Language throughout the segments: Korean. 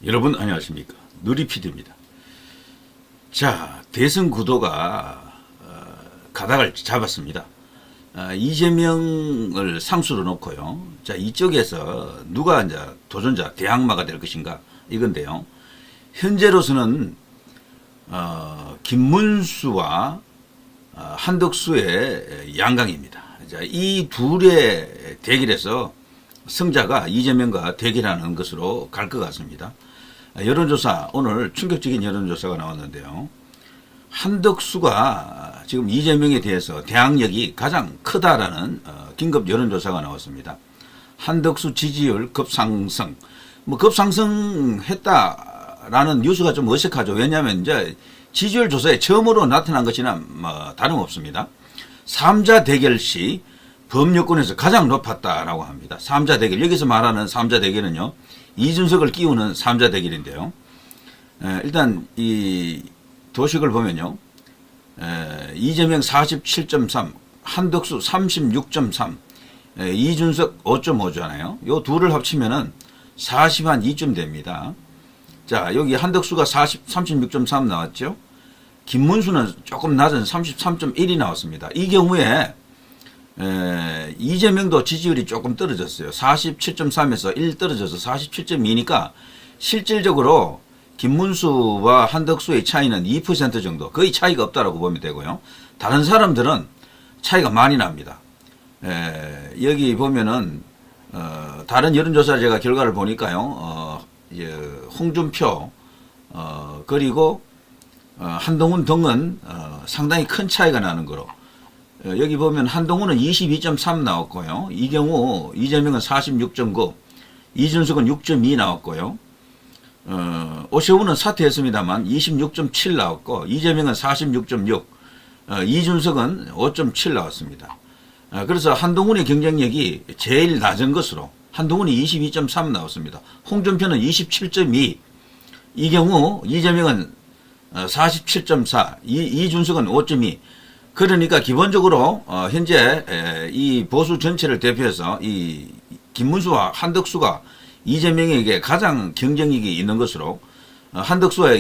여러분 안녕하십니까, 누리PD입니다. 자, 대선 구도가 가닥을 잡았습니다. 이재명을 상수로 놓고요. 자, 이쪽에서 누가 이제 도전자 대항마가 될 것인가 이건데요. 현재로서는 김문수와 한덕수의 양강입니다. 자, 이 둘의 대결에서 승자가 이재명과 대결하는 것으로 갈 것 같습니다. 여론조사, 오늘 충격적인 여론조사가 나왔는데요. 한덕수가 지금 이재명에 대해서 대항력이 가장 크다라는 긴급 여론조사가 나왔습니다. 한덕수 지지율 급상승, 급상승했다라는 뉴스가 좀 어색하죠. 왜냐하면 이제 지지율 조사에 처음으로 나타난 것이나 다름없습니다. 3자 대결 시 범여권에서 가장 높았다라고 합니다. 3자 대결, 여기서 말하는 3자 대결은요, 이준석을 끼우는 3자 대결인데요. 일단 이 도식을 보면요, 이재명 47.3, 한덕수 36.3, 이준석 5.5잖아요. 요 둘을 합치면은 40한 2쯤 됩니다. 자, 여기 한덕수가 36.3 나왔죠. 김문수는 조금 낮은 33.1이 나왔습니다. 이 경우에 이재명도 지지율이 조금 떨어졌어요. 47.3에서 1 떨어져서 47.2니까 실질적으로 김문수와 한덕수의 차이는 2% 정도, 거의 차이가 없다라고 보면 되고요. 다른 사람들은 차이가 많이 납니다. 여기 보면은 다른 여론조사 제가 결과를 보니까요, 홍준표 그리고 한동훈 등은 상당히 큰 차이가 나는 거로, 여기 보면 한동훈은 22.3 나왔고요. 이 경우 이재명은 46.9, 이준석은 6.2 나왔고요. 오세훈은 사퇴했습니다만 26.7 나왔고, 이재명은 46.6, 이준석은 5.7 나왔습니다. 그래서 한동훈의 경쟁력이 제일 낮은 것으로 한동훈이 22.3 나왔습니다. 홍준표는 27.2, 이 경우 이재명은 47.4, 이준석은 5.2. 그러니까 기본적으로 현재 이 보수 전체를 대표해서 이 김문수와 한덕수가 이재명에게 가장 경쟁력이 있는 것으로, 한덕수와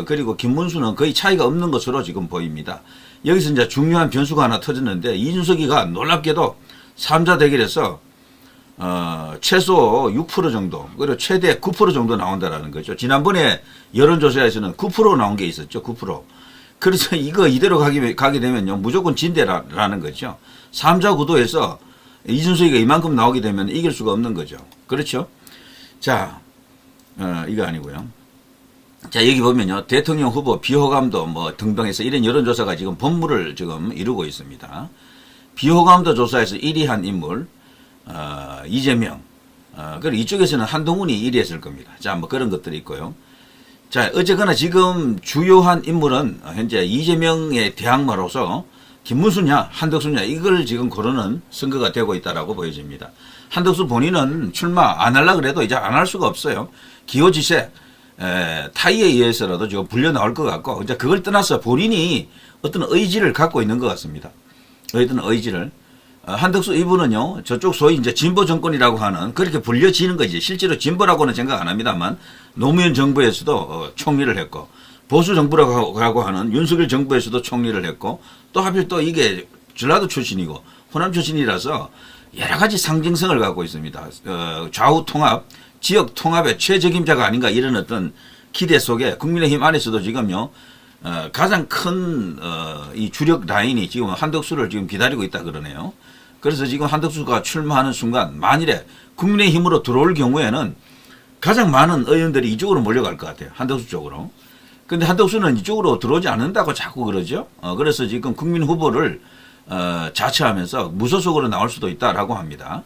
그리고 김문수는 거의 차이가 없는 것으로 지금 보입니다. 여기서 이제 중요한 변수가 하나 터졌는데, 이준석이가 놀랍게도 3자 대결에서 최소 6% 정도, 그리고 최대 9% 정도 나온다라는 거죠. 지난번에 여론조사에서는 9% 나온 게 있었죠. 9%. 그래서 이거 이대로 가게 되면요, 무조건 진대라는 거죠. 3자 구도에서 이준석이가 이만큼 나오게 되면 이길 수가 없는 거죠. 그렇죠? 자, 이거 아니고요. 자, 여기 보면요, 대통령 후보 비호감도 등등 해서 이런 여론조사가 지금 본물을 지금 이루고 있습니다. 비호감도 조사에서 1위 한 인물, 이재명, 그리고 이쪽에서는 한동훈이 1위 했을 겁니다. 자, 그런 것들이 있고요. 자, 어쨌거나 지금 주요한 인물은 현재 이재명의 대항마로서 김문수냐 한덕수냐 이걸 지금 고르는 선거가 되고 있다라고 보여집니다. 한덕수 본인은 출마 안 하려고 그래도 이제 안 할 수가 없어요. 기호지색, 타의에 의해서라도 지금 불려 나올 것 같고, 이제 그걸 떠나서 본인이 어떤 의지를 갖고 있는 것 같습니다. 어떤 의지를. 한덕수 이분은요, 저쪽 소위 이제 진보 정권이라고 하는, 그렇게 불려지는 거지. 실제로 진보라고는 생각 안 합니다만, 노무현 정부에서도 총리를 했고, 보수 정부라고 하는 윤석열 정부에서도 총리를 했고, 또 하필 또 이게 전라도 출신이고, 호남 출신이라서 여러 가지 상징성을 갖고 있습니다. 좌우 통합, 지역 통합의 최적임자가 아닌가 이런 어떤 기대 속에 국민의힘 안에서도 지금요, 가장 큰, 이 주력 라인이 지금 한덕수를 지금 기다리고 있다 그러네요. 그래서 지금 한덕수가 출마하는 순간 만일에 국민의힘으로 들어올 경우에는 가장 많은 의원들이 이쪽으로 몰려갈 것 같아요. 한덕수 쪽으로. 근데 한덕수는 이쪽으로 들어오지 않는다고 자꾸 그러죠. 그래서 지금 국민 후보를 자처하면서 무소속으로 나올 수도 있다라고 합니다.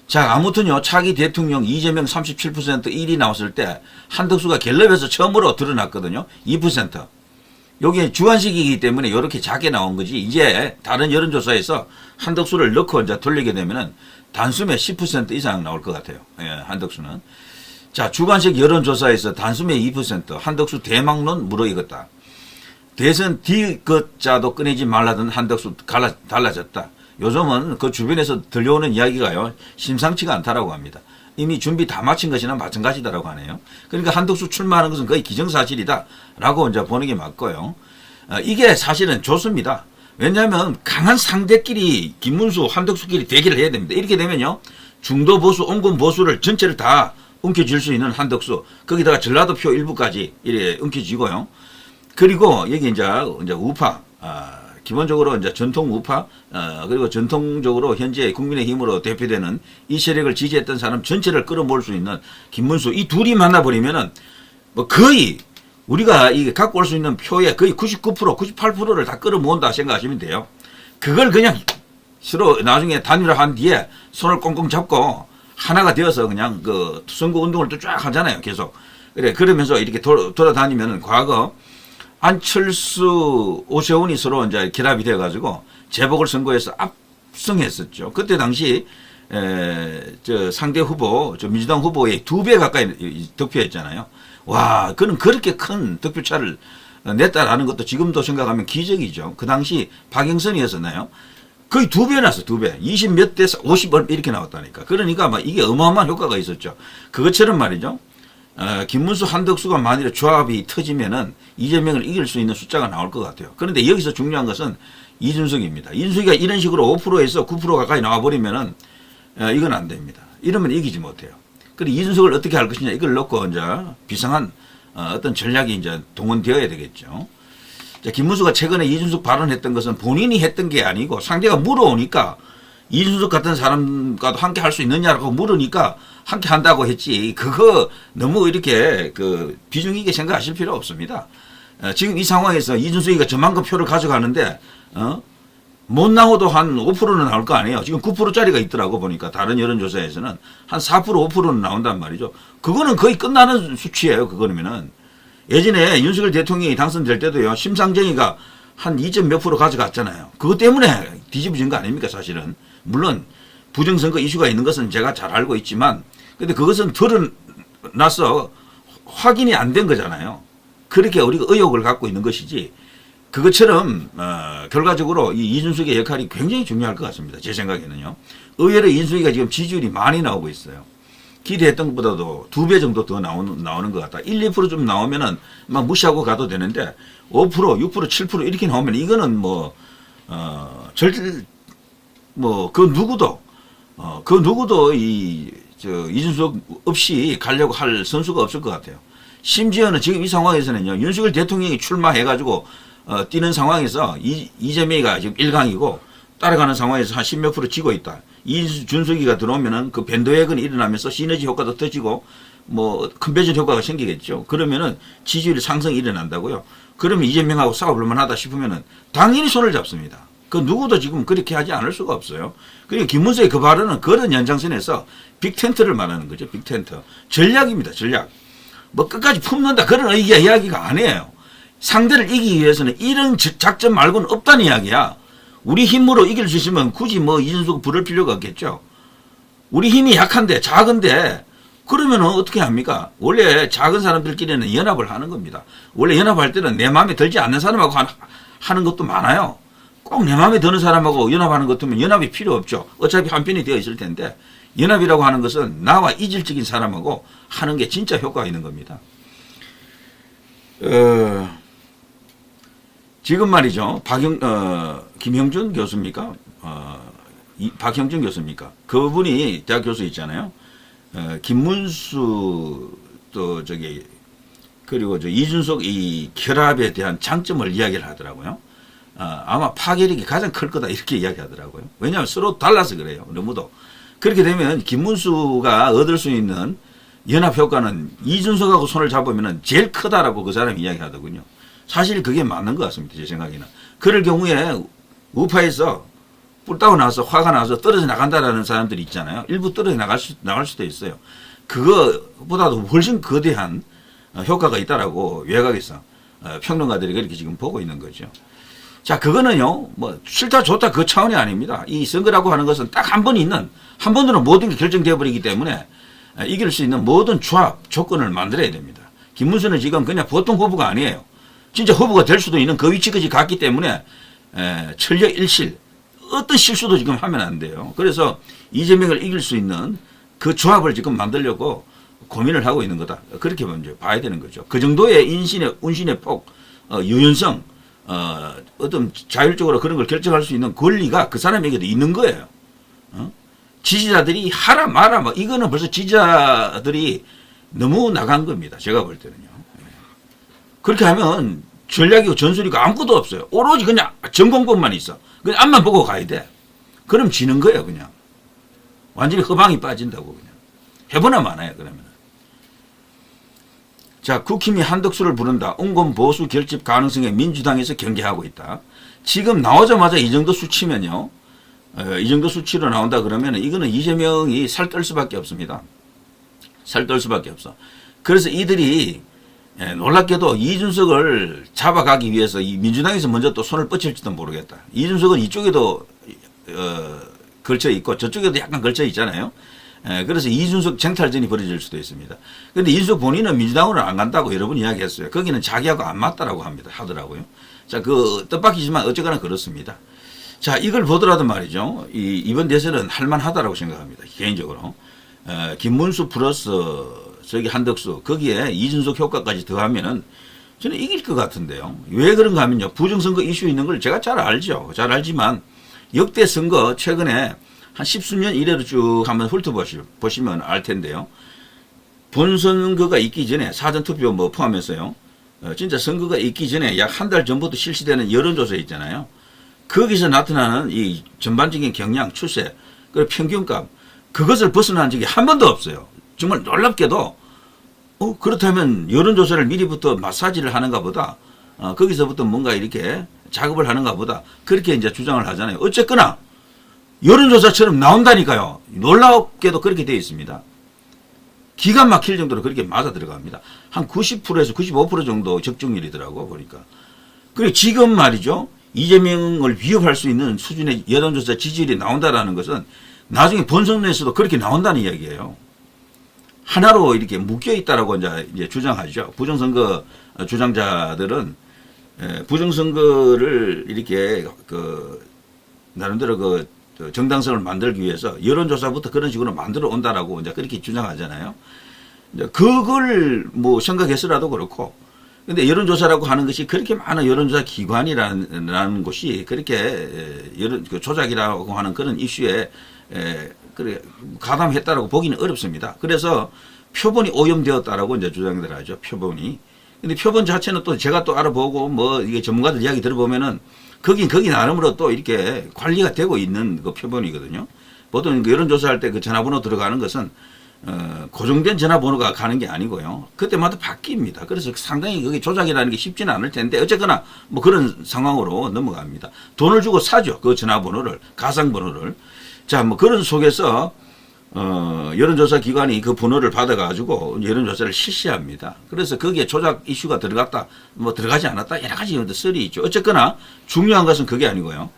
자, 아무튼요, 차기 대통령 이재명 37% 1위 나왔을 때 한덕수가 갤럽에서 처음으로 드러났거든요. 2%. 요게 주관식이기 때문에 이렇게 작게 나온 거지, 이제 다른 여론조사에서 한덕수를 넣고 이제 돌리게 되면은 단숨에 10% 이상 나올 것 같아요. 한덕수는. 자, 주관식 여론조사에서 단숨에 2%, 한덕수 대망론 무르익었다. 대선 D것자도 꺼내지 말라던 한덕수 달라졌다. 요즘은 그 주변에서 들려오는 이야기가요, 심상치가 않다라고 합니다. 이미 준비 다 마친 것이나 마찬가지다라고 하네요. 그러니까 한덕수 출마하는 것은 거의 기정사실이다라고 이제 보는 게 맞고요. 이게 사실은 좋습니다. 왜냐하면 강한 상대끼리 김문수, 한덕수끼리 대결을 해야 됩니다. 이렇게 되면요, 중도 보수, 온건 보수를 전체를 다 움켜쥘 수 있는 한덕수, 거기다가 전라도표 일부까지 이렇게 움켜쥐고요. 그리고 여기 이제 우파, 기본적으로 이제 전통 우파, 그리고 전통적으로 현재 국민의힘으로 대표되는 이 세력을 지지했던 사람 전체를 끌어모을 수 있는 김문수, 이 둘이 만나버리면은 뭐 거의 우리가 이게 갖고 올 수 있는 표의 거의 99%, 98%를 다 끌어모은다 생각하시면 돼요. 그걸 그냥 서로 나중에 단일화한 뒤에 손을 꽁꽁 잡고 하나가 되어서 그냥 그 선거 운동을 또 쫙 하잖아요. 계속. 그래, 그러면서 이렇게 돌아다니면은 과거 안철수, 오세훈이 서로 이제 결합이 되어가지고 재보궐선거에서 압승했었죠. 그때 당시, 저 상대 후보, 저 민주당 후보의 2배 가까이 득표했잖아요. 와, 그는 그렇게 큰 득표차를 냈다라는 것도 지금도 생각하면 기적이죠. 그 당시 박영선이었었나요? 거의 2배 났어, 2배. 20 몇 대 50 이렇게 나왔다니까. 그러니까 막 이게 어마어마한 효과가 있었죠. 그것처럼 말이죠. 김문수, 한덕수가 만일에 조합이 터지면은 이재명을 이길 수 있는 숫자가 나올 것 같아요. 그런데 여기서 중요한 것은 이준석입니다. 이준석이가 이런 식으로 5%에서 9% 가까이 나와버리면은 이건 안 됩니다. 이러면 이기지 못해요. 그리고 이준석을 어떻게 할 것이냐 이걸 놓고 이제 비상한 어떤 전략이 이제 동원되어야 되겠죠. 자, 김문수가 최근에 이준석 발언했던 것은 본인이 했던 게 아니고 상대가 물어오니까 이준석 같은 사람과도 함께 할 수 있느냐라고 물으니까 함께 한다고 했지. 그거 너무 이렇게 그 비중 있게 생각하실 필요 없습니다. 지금 이 상황에서 이준석이가 저만큼 표를 가져가는데 못 나오도 한 5%는 나올 거 아니에요. 지금 9%짜리가 있더라고 보니까 다른 여론조사에서는 한 4%, 5%는 나온단 말이죠. 그거는 거의 끝나는 수치예요. 그거면은 예전에 윤석열 대통령이 당선될 때도요. 심상정이가 한 2점 몇 프로 가져갔잖아요. 그것 때문에 뒤집어진 거 아닙니까 사실은. 물론 부정선거 이슈가 있는 것은 제가 잘 알고 있지만 근데 그것은 드러나서 확인이 안 된 거잖아요. 그렇게 우리가 의혹을 갖고 있는 것이지 그것처럼 결과적으로 이 이준석의 역할이 굉장히 중요할 것 같습니다. 제 생각에는요. 의외로 이준석이가 지금 지지율이 많이 나오고 있어요. 기대했던 것보다도 2배 정도 더 나오는 것 같다. 1, 2% 좀 나오면은 막 무시하고 가도 되는데 5%, 6%, 7% 이렇게 나오면 이거는 뭐 그 누구도 이준석 없이 가려고 할 선수가 없을 것 같아요. 심지어는 지금 이 상황에서는요, 윤석열 대통령이 출마해가지고, 뛰는 상황에서 이재명이가 지금 1강이고, 따라가는 상황에서 한 10몇 프로 지고 있다. 이준석이가 들어오면은 그 밴드웨건이 일어나면서 시너지 효과도 터지고, 뭐, 컨베전 효과가 생기겠죠. 그러면은 지지율 상승이 일어난다고요. 그러면 이재명하고 싸워볼만 하다 싶으면은 당연히 손을 잡습니다. 그 누구도 지금 그렇게 하지 않을 수가 없어요. 그리고 김문수의 그 발언은 그런 연장선에서 빅텐트를 말하는 거죠. 빅텐트. 전략입니다. 전략. 뭐 끝까지 품는다 그런 이야기가 아니에요. 상대를 이기기 위해서는 이런 작전 말고는 없다는 이야기야. 우리 힘으로 이길 수 있으면 굳이 뭐 이준석 부를 필요가 없겠죠. 우리 힘이 약한데 작은데 그러면 어떻게 합니까? 원래 작은 사람들끼리는 연합을 하는 겁니다. 원래 연합할 때는 내 마음에 들지 않는 사람하고 하는 것도 많아요. 꼭 내 마음에 드는 사람하고 연합하는 것 같으면 연합이 필요 없죠. 어차피 한편이 되어 있을 텐데 연합이라고 하는 것은 나와 이질적인 사람하고 하는 게 진짜 효과가 있는 겁니다. 지금 말이죠. 김형준 교수입니까? 박형준 교수입니까? 그분이 대학 교수 있잖아요. 김문수 그리고 이준석 이 결합에 대한 장점을 이야기를 하더라고요. 아마 파괴력이 가장 클 거다 이렇게 이야기하더라고요. 왜냐하면 서로 달라서 그래요. 너무도. 그렇게 되면 김문수가 얻을 수 있는 연합 효과는 이준석하고 손을 잡으면 제일 크다라고 그 사람이 이야기하더군요. 사실 그게 맞는 것 같습니다. 제 생각에는. 그럴 경우에 우파에서 뿔따고 나서 화가 나서 떨어져 나간다라는 사람들이 있잖아요. 일부 떨어져 나갈 수도 있어요. 그거보다도 훨씬 거대한 효과가 있다라고 외곽에서 평론가들이 그렇게 지금 보고 있는 거죠. 자, 그거는요, 뭐, 싫다, 좋다, 그 차원이 아닙니다. 이 선거라고 하는 것은 딱 한 번 한 번으로 모든 게 결정되어 버리기 때문에 이길 수 있는 모든 조합, 조건을 만들어야 됩니다. 김문수는 지금 그냥 보통 후보가 아니에요. 진짜 후보가 될 수도 있는 그 위치까지 갔기 때문에, 천려일실, 어떤 실수도 지금 하면 안 돼요. 그래서 이재명을 이길 수 있는 그 조합을 지금 만들려고 고민을 하고 있는 거다. 그렇게 먼저 봐야 되는 거죠. 그 정도의 운신의 폭, 유연성, 어떤 자율적으로 그런 걸 결정할 수 있는 권리가 그 사람에게도 있는 거예요. 지지자들이 하라 마라 뭐 이거는 벌써 지지자들이 너무 나간 겁니다. 제가 볼 때는요. 그렇게 하면 전략이고 전술이고 아무것도 없어요. 오로지 그냥 전공법만 있어. 그냥 앞만 보고 가야 돼. 그럼 지는 거예요, 그냥. 완전히 허방이 빠진다고 그냥. 해보나 마나요, 그러면. 자, 국힘이 한덕수를 부른다. 온건 보수 결집 가능성에 민주당에서 경계하고 있다. 지금 나오자마자 이 정도 수치면요. 이 정도 수치로 나온다 그러면 이거는 이재명이 살떨 수밖에 없습니다. 살떨 수밖에 없어. 그래서 이들이 놀랍게도 이준석을 잡아가기 위해서 이 민주당에서 먼저 또 손을 뻗칠지도 모르겠다. 이준석은 이쪽에도 걸쳐 있고 저쪽에도 약간 걸쳐 있잖아요. 그래서 이준석 쟁탈전이 벌어질 수도 있습니다. 그런데 이준석 본인은 민주당으로 안 간다고 여러 번 이야기했어요. 거기는 자기하고 안 맞다라고 하더라고요. 자, 그 뜻밖이지만 어쨌거나 그렇습니다. 자, 이걸 보더라도 말이죠. 이번 대선은 할만하다라고 생각합니다. 개인적으로. 김문수 플러스 저기 한덕수 거기에 이준석 효과까지 더하면은 저는 이길 것 같은데요. 왜 그런가 하면요. 부정선거 이슈 있는 걸 제가 잘 알죠. 잘 알지만 역대 선거 최근에 한 10수년 이래로 쭉 한번 훑어보시면 알 텐데요. 본선거가 있기 전에 사전투표 뭐 포함해서요. 진짜 선거가 있기 전에 약 한 달 전부터 실시되는 여론조사 있잖아요. 거기서 나타나는 이 전반적인 경향, 추세, 그리고 평균값, 그것을 벗어난 적이 한 번도 없어요. 정말 놀랍게도, 그렇다면 여론조사를 미리부터 마사지를 하는가 보다, 거기서부터 뭔가 이렇게 작업을 하는가 보다, 그렇게 이제 주장을 하잖아요. 어쨌거나, 여론조사처럼 나온다니까요. 놀랍게도 그렇게 되어 있습니다. 기가 막힐 정도로 그렇게 맞아 들어갑니다. 한 90%에서 95% 정도 적중률이더라고, 보니까. 그리고 지금 말이죠. 이재명을 위협할 수 있는 수준의 여론조사 지지율이 나온다라는 것은 나중에 본선에서도 그렇게 나온다는 이야기예요. 하나로 이렇게 묶여 있다라고 이제 주장하죠. 부정선거 주장자들은 부정선거를 이렇게 나름대로 정당성을 만들기 위해서 여론조사부터 그런 식으로 만들어 온다라고 이제 그렇게 주장하잖아요. 이제 그걸 뭐 생각해서라도 그렇고, 근데 여론조사라고 하는 것이 그렇게 많은 여론조사 기관이라는 곳이 그렇게 조작이라고 하는 그런 이슈에 그래 가담했다라고 보기는 어렵습니다. 그래서 표본이 오염되었다라고 이제 주장들 하죠. 표본이. 근데 표본 자체는 또 제가 또 알아보고 뭐 이게 전문가들 이야기 들어보면은 거기 나름으로 또 이렇게 관리가 되고 있는 그 표본이거든요. 보통 여론조사할 때 그 전화번호 들어가는 것은 고정된 전화번호가 가는 게 아니고요. 그때마다 바뀝니다. 그래서 상당히 그게 조작이라는 게 쉽지는 않을 텐데 어쨌거나 뭐 그런 상황으로 넘어갑니다. 돈을 주고 사죠. 그 전화번호를, 가상번호를. 자, 뭐 그런 속에서 여론조사 기관이 그 번호를 받아가지고 여론조사를 실시합니다. 그래서 거기에 조작 이슈가 들어갔다, 뭐 들어가지 않았다, 여러 가지 썰이 있죠. 어쨌거나 중요한 것은 그게 아니고요.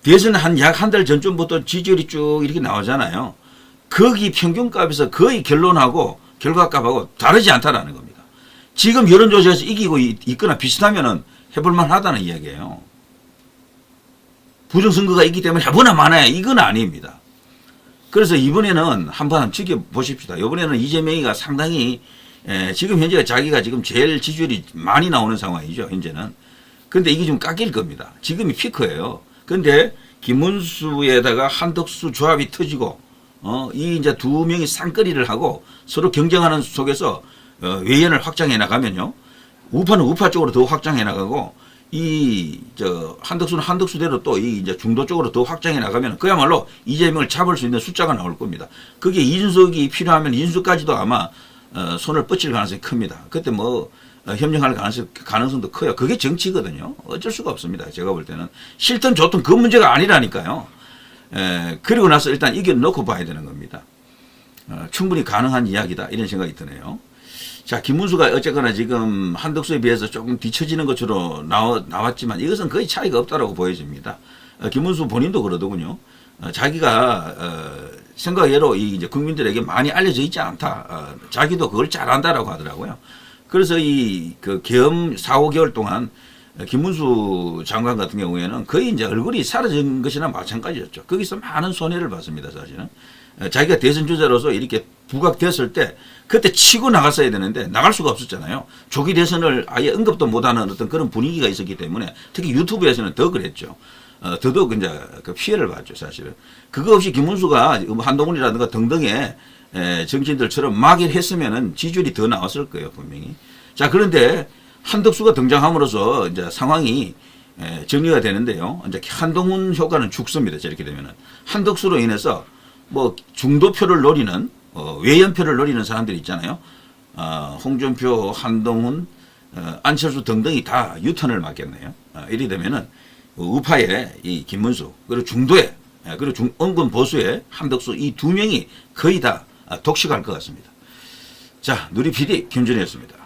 대선 약 한 달 전쯤부터 지지율이 쭉 이렇게 나오잖아요. 거기 평균값에서 거의 결론하고 결과값하고 다르지 않다라는 겁니다. 지금 여론조사에서 이기고 있거나 비슷하면은 해볼만 하다는 이야기예요. 부정선거가 있기 때문에 해보나 마나야 이건 아닙니다. 그래서 이번에는 한번 지켜보십시다. 이번에는 이재명이가 상당히 지금 현재 자기가 지금 제일 지지율이 많이 나오는 상황이죠. 현재는. 그런데 이게 좀 깎일 겁니다. 지금이 피크예요. 그런데 김문수에다가 한덕수 조합이 터지고 이 이제 두 명이 쌍거리를 하고 서로 경쟁하는 속에서 외연을 확장해 나가면요. 우파는 우파 쪽으로 더 확장해 나가고 한덕수는 한덕수대로 또 이제 중도 쪽으로 더 확장해 나가면 그야말로 이재명을 잡을 수 있는 숫자가 나올 겁니다. 그게 이준석이 필요하면 이준석까지도 아마 손을 뻗칠 가능성이 큽니다. 그때 뭐 협력할 가능성도 커요. 그게 정치거든요. 어쩔 수가 없습니다. 제가 볼 때는 싫든 좋든 그 문제가 아니라니까요. 그리고 나서 일단 이겨놓고 봐야 되는 겁니다. 충분히 가능한 이야기다 이런 생각이 드네요. 자, 김문수가 어쨌거나 지금 한덕수에 비해서 조금 뒤처지는 것으로 나왔지만 이것은 거의 차이가 없다라고 보여집니다. 김문수 본인도 그러더군요. 자기가 생각외로 이제 국민들에게 많이 알려져 있지 않다. 자기도 그걸 잘한다라고 하더라고요. 그래서 그 계엄 4, 5개월 동안 김문수 장관 같은 경우에는 거의 이제 얼굴이 사라진 것이나 마찬가지였죠. 거기서 많은 손해를 봤습니다, 사실은. 자기가 대선 주자로서 이렇게 부각됐을 때 그때 치고 나갔어야 되는데 나갈 수가 없었잖아요. 조기 대선을 아예 언급도 못하는 어떤 그런 분위기가 있었기 때문에 특히 유튜브에서는 더 그랬죠. 더더욱 이제 그 피해를 봤죠, 사실은. 그거 없이 김문수가 한동훈이라든가 등등의 정치인들처럼 막일 했으면은 지지율이 더 나왔을 거예요, 분명히. 자, 그런데 한덕수가 등장함으로써 이제 상황이 정리가 되는데요. 이제 한동훈 효과는 죽습니다. 저렇게 되면은. 한덕수로 인해서 뭐 중도표를 노리는, 외연표를 노리는 사람들이 있잖아요. 홍준표, 한동훈, 안철수 등등이 다 유턴을 맞겠네요. 이래 되면은 우파의 이 김문수, 그리고 중도에, 그리고 은근 보수의 한덕수 이 두 명이 거의 다 독식할 것 같습니다. 자, 누리 PD 김준이었습니다.